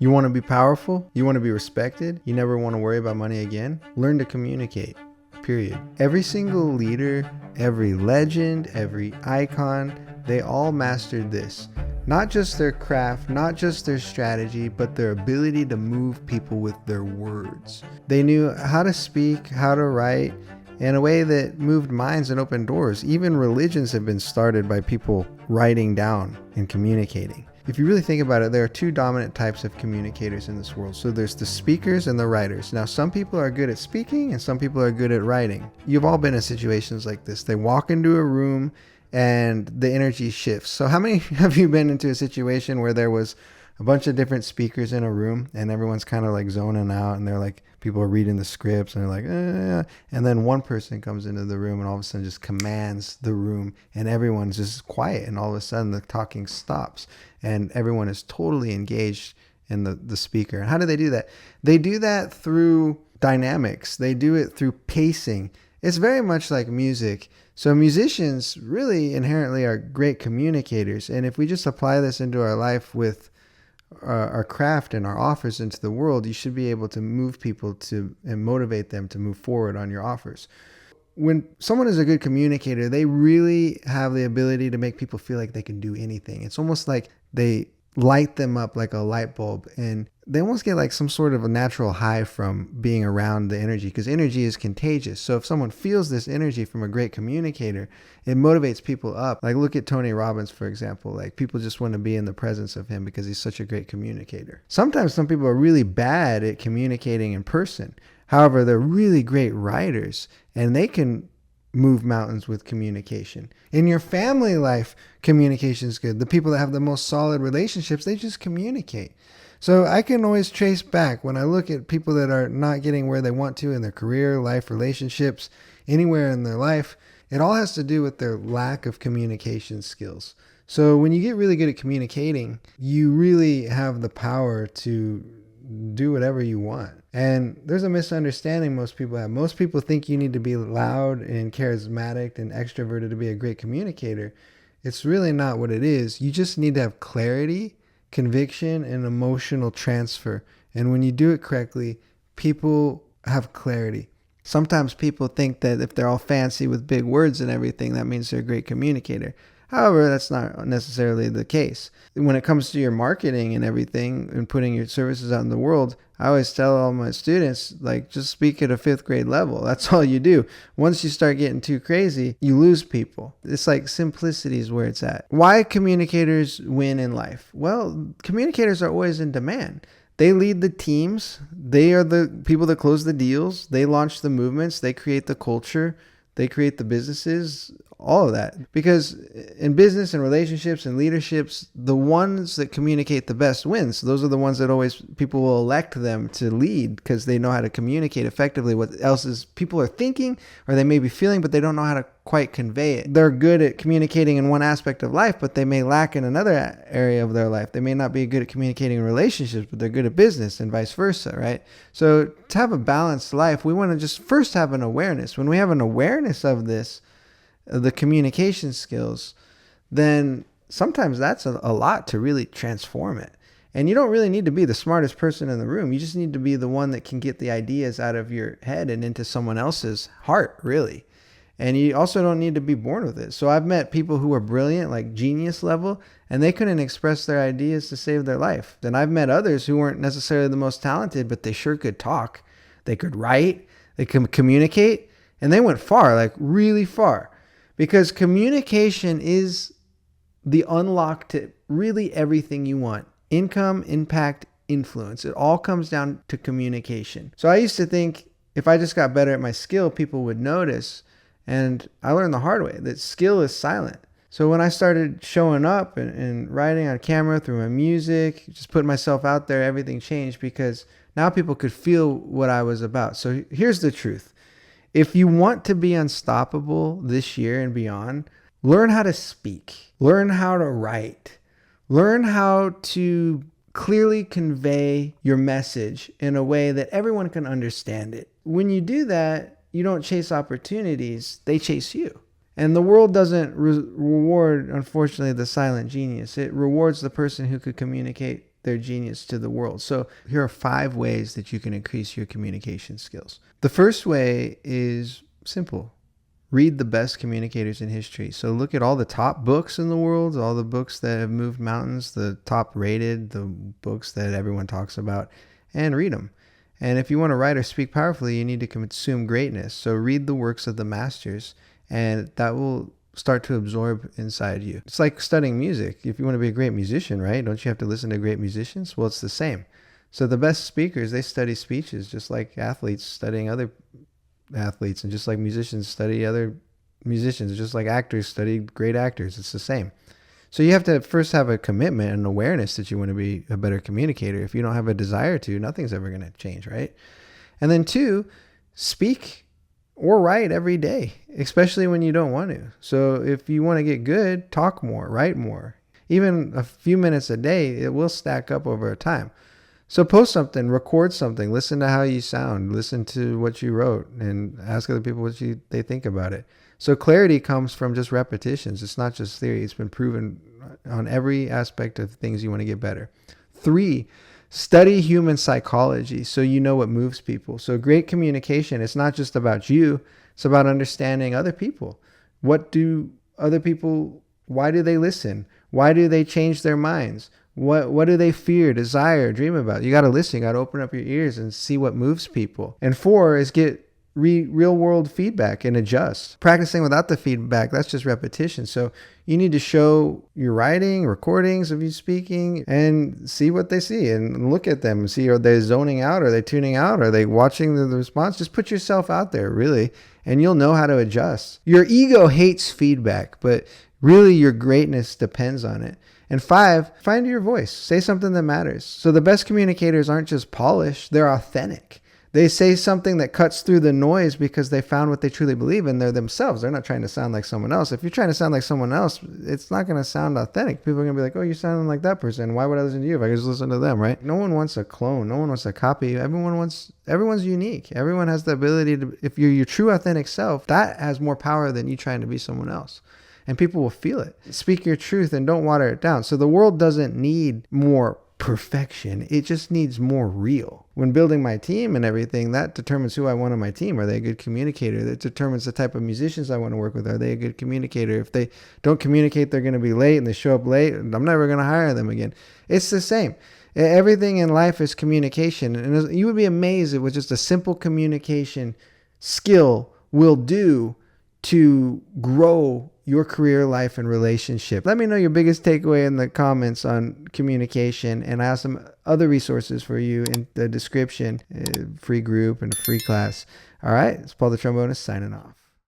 You want to be powerful? You want to be respected? You never want to worry about money again? Learn to communicate. Period. Every single leader, every legend, every icon, they all mastered this. Not just their craft, not just their strategy, but their ability to move people with their words. They knew how to speak, how to write, in a way that moved minds and opened doors. Even religions have been started by people writing down and communicating. If you really think about it, there are two dominant types of communicators in this world. So there's the speakers and the writers. Now, some people are good at speaking and some people are good at writing. You've all been in situations like this. They walk into a room and the energy shifts. So how many have you been into a situation where there was a bunch of different speakers in a room and everyone's kind of like zoning out and they're like, people are reading the scripts and they're like, and then one person comes into the room and all of a sudden just commands the room and everyone's just quiet and all of a sudden the talking stops and everyone is totally engaged in the speaker. And how do they do that? They do that through dynamics. They do it through pacing. It's very much like music. So musicians really inherently are great communicators. And if we just apply this into our life with our craft and our offers into the world, you should be able to move people to and motivate them to move forward on your offers. When someone is a good communicator, they really have the ability to make people feel like they can do anything. It's almost like they light them up like a light bulb and they almost get like some sort of a natural high from being around the energy, because energy is contagious. So if someone feels this energy from a great communicator, it motivates people up. Like look at Tony Robbins, for example. Like people just want to be in the presence of him because he's such a great communicator. Sometimes some people are really bad at communicating in person. However, they're really great writers and they can move mountains with communication. In your family life, communication is good. The people that have the most solid relationships, they just communicate. So I can always trace back when I look at people that are not getting where they want to in their career, life, relationships, anywhere in their life, it all has to do with their lack of communication skills. So when you get really good at communicating, you really have the power to do whatever you want. And there's a misunderstanding most people have. Most people think you need to be loud and charismatic and extroverted to be a great communicator. It's really not what it is. You just need to have clarity, conviction, and emotional transfer. And when you do it correctly, people have clarity. Sometimes people think that if they're all fancy with big words and everything, that means they're a great communicator. However, that's not necessarily the case. When it comes to your marketing and everything and putting your services out in the world, I always tell all my students, like, just speak at a 5th grade level. That's all you do. Once you start getting too crazy, you lose people. It's like simplicity is where it's at. Why communicators win in life? Well, communicators are always in demand. They lead the teams. They are the people that close the deals. They launch the movements. They create the culture. They create the businesses, all of that. Because in business and relationships and leaderships, the ones that communicate the best win. So those are the ones that always people will elect them to lead because they know how to communicate effectively what else is people are thinking or they may be feeling, but they don't know how to quite convey it. They're good at communicating in one aspect of life, but they may lack in another area of their life. They may not be good at communicating in relationships, but they're good at business and vice versa, right? So to have a balanced life, we want to just first have an awareness. When we have an awareness of this, the communication skills, then sometimes that's a lot to really transform it. And you don't really need to be the smartest person in the room. You just need to be the one that can get the ideas out of your head and into someone else's heart, really. And you also don't need to be born with it. So I've met people who are brilliant, like genius level, and they couldn't express their ideas to save their life. Then I've met others who weren't necessarily the most talented, but they sure could talk. They could write, they could communicate, and they went far, like really far. Because communication is the unlock to really everything you want. Income, impact, influence. It all comes down to communication. So I used to think if I just got better at my skill, people would notice. And I learned the hard way that skill is silent. So when I started showing up and writing on camera through my music, just putting myself out there, everything changed because now people could feel what I was about. So here's the truth. If you want to be unstoppable this year and beyond, learn how to speak, learn how to write, learn how to clearly convey your message in a way that everyone can understand it. When you do that, you don't chase opportunities, they chase you. And the world doesn't reward, unfortunately, the silent genius. It rewards the person who could communicate their genius to the world. So here are 5 ways that you can increase your communication skills. The first way is simple. Read the best communicators in history. So look at all the top books in the world, all the books that have moved mountains, the top rated, the books that everyone talks about, and read them. And if you want to write or speak powerfully, you need to consume greatness. So read the works of the masters, and that will start to absorb inside you. It's like studying music. If you want to be a great musician, right? Don't you have to listen to great musicians? Well, it's the same. So the best speakers, they study speeches just like athletes studying other athletes, and just like musicians study other musicians, just like actors study great actors. It's the same. So you have to first have a commitment and awareness that you want to be a better communicator. If you don't have a desire to, nothing's ever going to change, right? And then 2, speak or write every day, especially when you don't want to. So if you want to get good, talk more, write more. Even a few minutes a day, it will stack up over time. So post something, record something, listen to how you sound, listen to what you wrote, and ask other people what they think about it. So clarity comes from just repetitions. It's not just theory. It's been proven on every aspect of things you want to get better. 3, study human psychology so you know what moves people. So great communication, it's not just about you. It's about understanding other people. What do other people, why do they listen? Why do they change their minds? What do they fear, desire, dream about? You got to listen. You got to open up your ears and see what moves people. And 4 is get real world feedback and adjust. Practicing without the feedback, that's just repetition. So you need to show your writing, recordings of you speaking, and see what they see and look at them and see, are they zoning out? Are they tuning out? Are they watching the response? Just put yourself out there, really, and you'll know how to adjust. Your ego hates feedback, but really your greatness depends on it. And 5, find your voice. Say something that matters. So the best communicators aren't just polished, they're authentic. They say something that cuts through the noise because they found what they truly believe in. They're themselves. They're not trying to sound like someone else. If you're trying to sound like someone else, it's not going to sound authentic. People are going to be like, oh, you're sounding like that person. Why would I listen to you if I could just listen to them, right? No one wants a clone. No one wants a copy. Everyone's unique. Everyone has the ability to, if you're your true authentic self, that has more power than you trying to be someone else. And people will feel it. Speak your truth and don't water it down. So the world doesn't need more perfection. It just needs more real. When building my team and everything, that determines who I want on my team. Are they a good communicator? That determines the type of musicians I want to work with. Are they a good communicator? If they don't communicate, they're going to be late, and they show up late, I'm never going to hire them again. It's the same. Everything in life is communication. And you would be amazed at what just a simple communication skill will do to grow your career, life, and relationship. Let me know your biggest takeaway in the comments on communication, and I have some other resources for you in the description, free group and a free class. All right, it's Paul the Trombonist signing off.